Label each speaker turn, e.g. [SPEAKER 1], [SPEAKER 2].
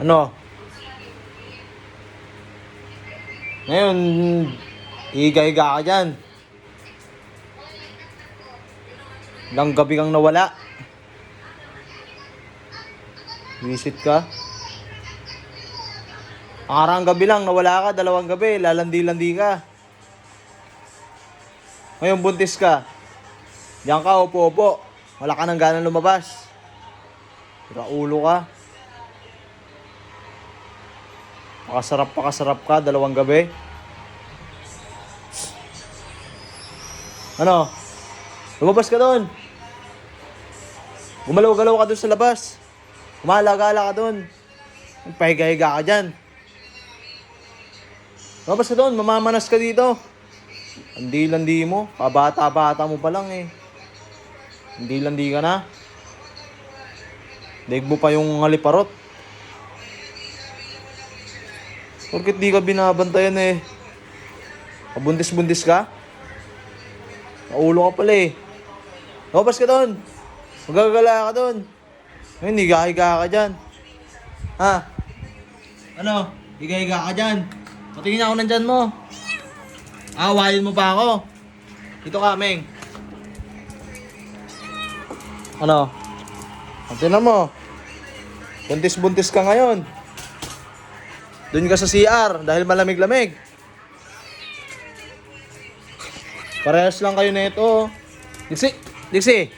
[SPEAKER 1] Ano? Ngayon, higa-higa ka dyan. Ilang gabi kang nawala. Visit ka. Parang gabi lang, nawala ka, 2 gabi, lalandi-landi ka. Ngayon, buntis ka. Diyan ka, upo-upo. Wala ka nang ganang lumabas. Sira ulo ka. Pakasarap ka, 2 gabi. Ano? Lumabas ka doon. Gumalaw-galaw ka doon sa labas. Kumala-gala ka doon. Pahiga-higa ka dyan. Lumabas ka doon, mamamanas ka dito. Landi-landi mo. Pabata-bata mo pa lang eh. Landi-landi ka na. Daig mo pa yung haliparot. Porket di ka binabantayan eh. Kabuntis-buntis ka? Naulo ka pala eh. Lumabas ka doon. Magagala ka doon. Ngayon, higa-higa ka dyan. Ha? Ano? Higa-higa ka dyan. Patingin ako nandyan mo. Awayin mo pa ako. Dito ka, Meng. Ano? Tingnan mo. Buntis-buntis ka ngayon. Doon ka sa CR dahil malamig-lamig. Parehas lang kayo na ito. Dixie! Dixie!